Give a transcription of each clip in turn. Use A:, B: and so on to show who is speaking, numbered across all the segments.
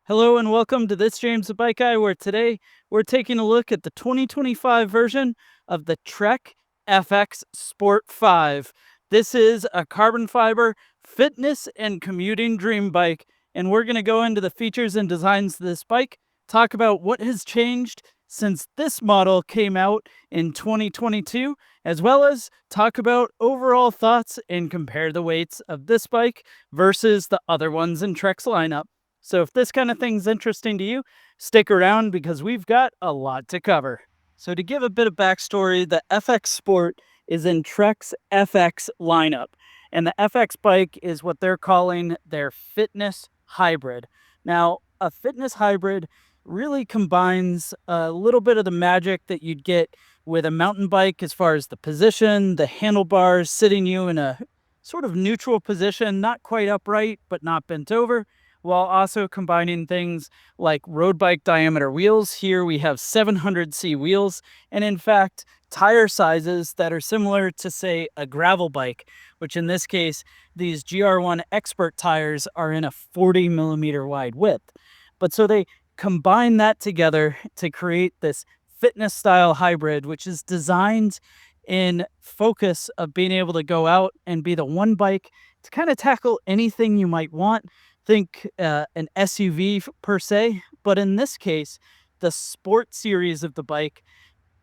A: Hello and welcome to this James the Bike Guy, where today we're taking a look at the 2025 version of the Trek FX Sport 5. This is a carbon fiber fitness and commuting dream bike, and we're going to go into the features and designs of this bike, talk about what has changed since this model came out in 2022, as well as talk about overall thoughts and compare the weights of this bike versus the other ones in Trek's lineup. So if this kind of thing's interesting to you, stick around because we've got a lot to cover. So to give a bit of backstory, the FX Sport is in Trek's FX lineup. And the FX bike is what they're calling their fitness hybrid. Now, a fitness hybrid really combines a little bit of the magic that you'd get with a mountain bike as far as the position, the handlebars sitting you in a sort of neutral position, not quite upright, but not bent over, while also combining things like road bike diameter wheels. Here we have 700C wheels, and in fact, tire sizes that are similar to, say, a gravel bike, which in this case, these GR1 Expert tires are in a 40 millimeter wide width. But so they combine that together to create this fitness style hybrid, which is designed in focus of being able to go out and be the one bike to kind of tackle anything you might want. Think an SUV per se, but in this case, the sport series of the bike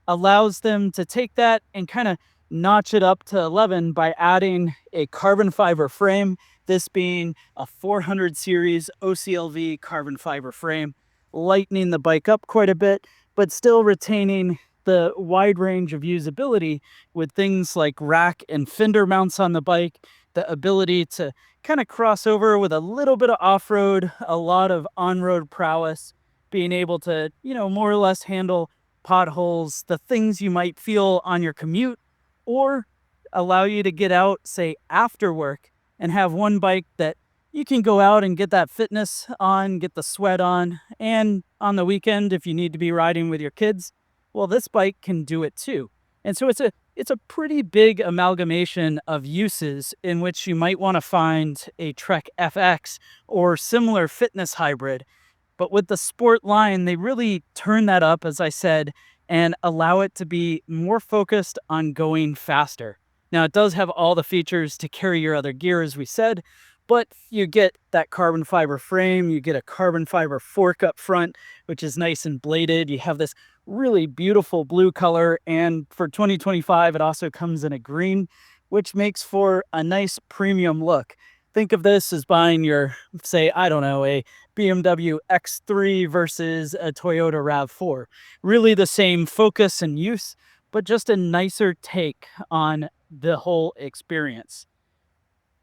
A: allows them to take that and kind of notch it up to 11 by adding a carbon fiber frame, this being a 400 series OCLV carbon fiber frame, lightening the bike up quite a bit, but still retaining the wide range of usability with things like rack and fender mounts on the bike, the ability to kind of cross over with a little bit of off-road, a lot of on-road prowess, being able to, more or less handle potholes, the things you might feel on your commute, or allow you to get out, say, after work and have one bike that you can go out and get that fitness on, get the sweat on, and on the weekend, if you need to be riding with your kids, well, this bike can do it too. And so it's a pretty big amalgamation of uses in which you might want to find a Trek FX or similar fitness hybrid. But with the sport line, they really turn that up, as I said, and allow it to be more focused on going faster. Now, it does have all the features to carry your other gear, as we said, but you get that carbon fiber frame, you get a carbon fiber fork up front, which is nice and bladed. You have this really beautiful blue color, and for 2025, it also comes in a green, which makes for a nice premium look. Think of this as buying your, say, I don't know, a BMW X3 versus a Toyota RAV4. Really the same focus and use, but just a nicer take on the whole experience.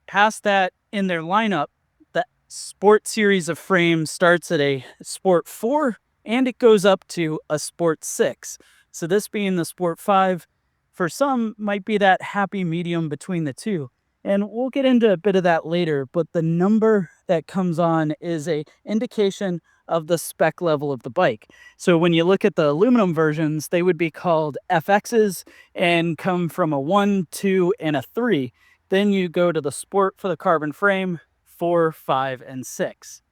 A: Past that, in their lineup, the Sport series of frames starts at a Sport 4 and it goes up to a Sport 6. So this being the Sport 5, for some might be that happy medium between the two. And we'll get into a bit of that later, but the number that comes on is a indication of the spec level of the bike. So when you look at the aluminum versions, they would be called FXs and come from a 1, 2, and a 3. Then you go to the Sport for the carbon frame, 4, 5, and 6.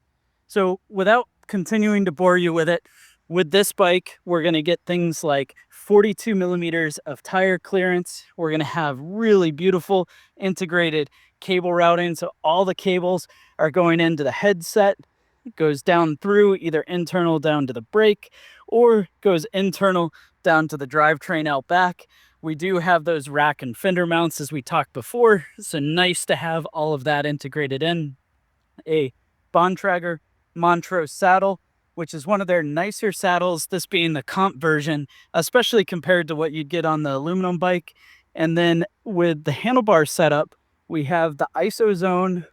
A: So without continuing to bore you with it, with this bike, we're going to get things like 42 millimeters of tire clearance. We're going to have really beautiful integrated cable routing. So all the cables are going into the headset. It goes down through either internal down to the brake or goes internal down to the drivetrain out back. We do have those rack and fender mounts as we talked before. So nice to have all of that integrated in. A Bontrager Montrose saddle, which is one of their nicer saddles, this being the comp version, especially compared to what you'd get on the aluminum bike. And then with the handlebar setup, we have the ISOZone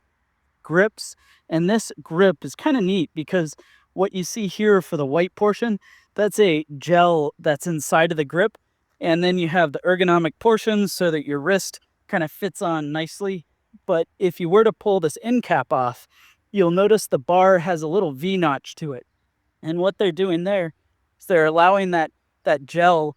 A: grips. And this grip is kind of neat because what you see here for the white portion, that's a gel that's inside of the grip. And then you have the ergonomic portions so that your wrist kind of fits on nicely. But if you were to pull this end cap off, you'll notice the bar has a little V-notch to it. And what they're doing there is they're allowing that gel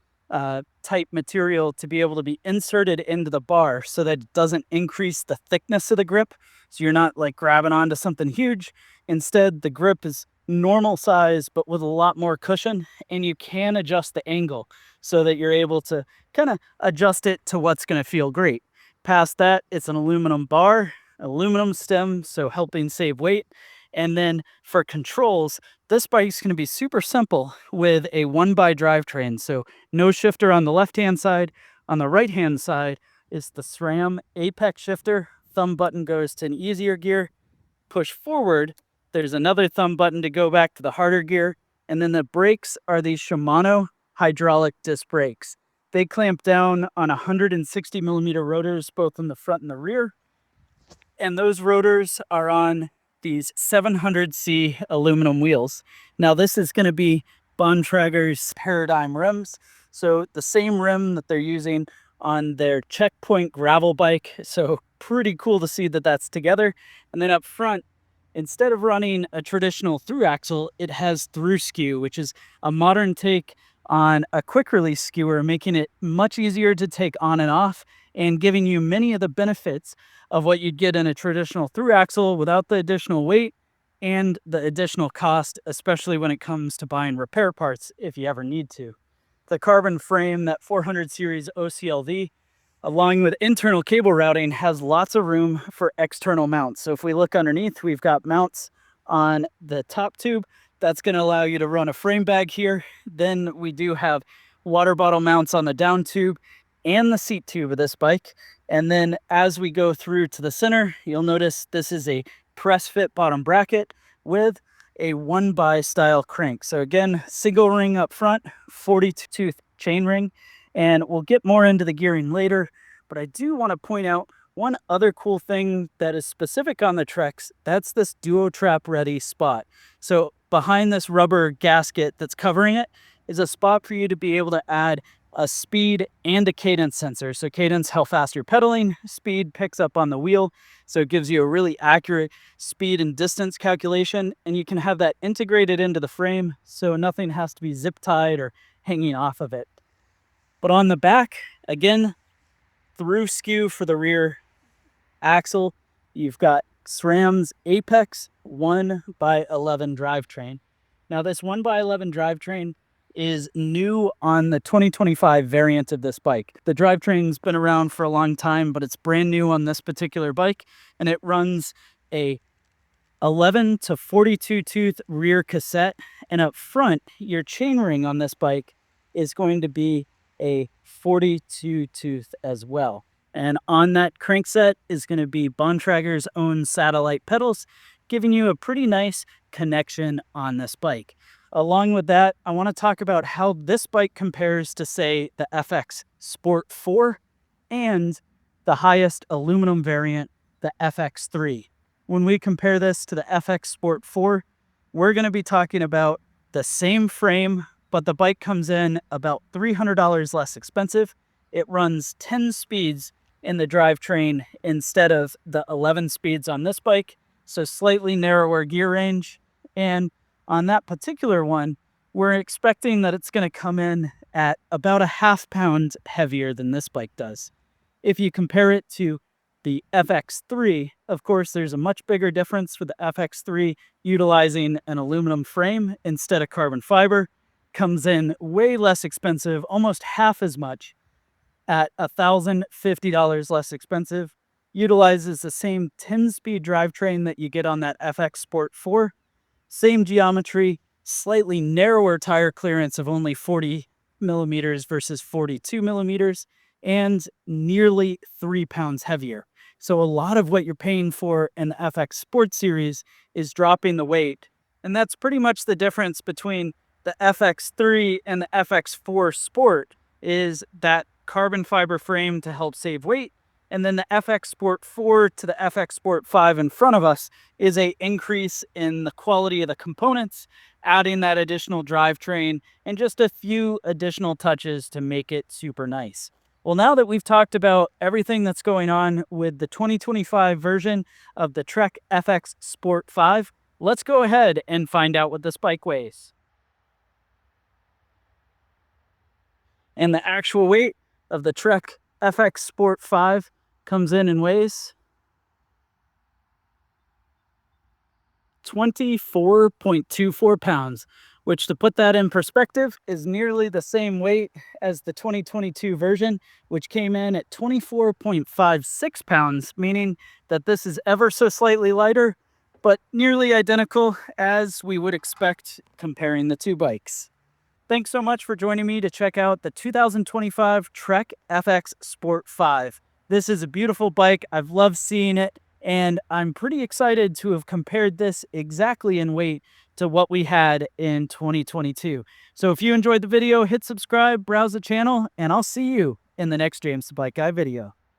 A: type material to be able to be inserted into the bar so that it doesn't increase the thickness of the grip. So you're not like grabbing onto something huge. Instead, the grip is normal size, but with a lot more cushion, and you can adjust the angle so that you're able to kind of adjust it to what's going to feel great. Past that, it's an aluminum bar, aluminum stem, so helping save weight. And then for controls, this bike's going to be super simple with a 1x drivetrain. So no shifter on the left-hand side. On the right-hand side is the SRAM apex shifter. Thumb button goes to an easier gear. Push forward, there's another thumb button to go back to the harder gear. And then the brakes are these Shimano hydraulic disc brakes. They clamp down on 160 millimeter rotors, both in the front and the rear. And those rotors are on these 700C aluminum wheels. Now this is going to be Bontrager's Paradigm rims. So the same rim that they're using on their Checkpoint gravel bike. So pretty cool to see that that's together. And then up front, instead of running a traditional through axle, it has through skew, which is a modern take on a quick release skewer, making it much easier to take on and off and giving you many of the benefits of what you'd get in a traditional through axle without the additional weight and the additional cost, especially when it comes to buying repair parts if you ever need to. The carbon frame, that 400 series OCLV, along with internal cable routing, has lots of room for external mounts. So if we look underneath, we've got mounts on the top tube. That's going to allow you to run a frame bag here. Then we do have water bottle mounts on the down tube and the seat tube of this bike. And then as we go through to the center, you'll notice this is a press fit bottom bracket with a 1x style crank. So again, single ring up front, 42 tooth chain ring, and we'll get more into the gearing later. But I do want to point out one other cool thing that is specific on the Treks. That's this duo trap ready spot. So behind this rubber gasket that's covering it is a spot for you to be able to add a speed and a cadence sensor. So cadence, how fast you're pedaling, speed picks up on the wheel. So it gives you a really accurate speed and distance calculation, and you can have that integrated into the frame so nothing has to be zip tied or hanging off of it. But on the back, again, through skew for the rear axle, you've got SRAM's Apex 1x11 drivetrain. Now this 1x11 drivetrain is new on the 2025 variant of this bike. The drivetrain's been around for a long time, but it's brand new on this particular bike, and it runs a 11 to 42 tooth rear cassette, and up front, your chain ring on this bike is going to be a 42 tooth as well. And on that crankset is going to be Bontrager's own satellite pedals, giving you a pretty nice connection on this bike. Along with that, I want to talk about how this bike compares to, say, the FX Sport 4 and the highest aluminum variant, the FX3. When we compare this to the FX Sport 4, we're going to be talking about the same frame, but the bike comes in about $300 less expensive. It runs 10 speeds in the drivetrain instead of the 11 speeds on this bike, so slightly narrower gear range. And on that particular one, we're expecting that it's going to come in at about a half pound heavier than this bike does. If you compare it to the FX3, of course, there's a much bigger difference with the FX3 utilizing an aluminum frame instead of carbon fiber. Comes in way less expensive, almost half as much, at $1,050 less expensive. Utilizes the same 10-speed drivetrain that you get on that FX Sport 4. Same geometry, slightly narrower tire clearance of only 40 millimeters versus 42 millimeters, and nearly 3 pounds heavier. So a lot of what you're paying for in the FX Sport Series is dropping the weight. And that's pretty much the difference between the FX3 and the FX4 Sport, is that carbon fiber frame to help save weight. And then the FX Sport 4 to the FX Sport 5 in front of us is an increase in the quality of the components, adding that additional drivetrain and just a few additional touches to make it super nice. Well, now that we've talked about everything that's going on with the 2025 version of the Trek FX Sport 5, let's go ahead and find out what this bike weighs. And the actual weight of the Trek FX Sport 5 comes in and weighs 24.24 pounds, which, to put that in perspective, is nearly the same weight as the 2022 version, which came in at 24.56 pounds, meaning that this is ever so slightly lighter, but nearly identical as we would expect comparing the two bikes. Thanks so much for joining me to check out the 2025 Trek FX Sport 5. This is a beautiful bike. I've loved seeing it, and I'm pretty excited to have compared this exactly in weight to what we had in 2022. So if you enjoyed the video, hit subscribe, browse the channel, and I'll see you in the next James the Bike Guy video.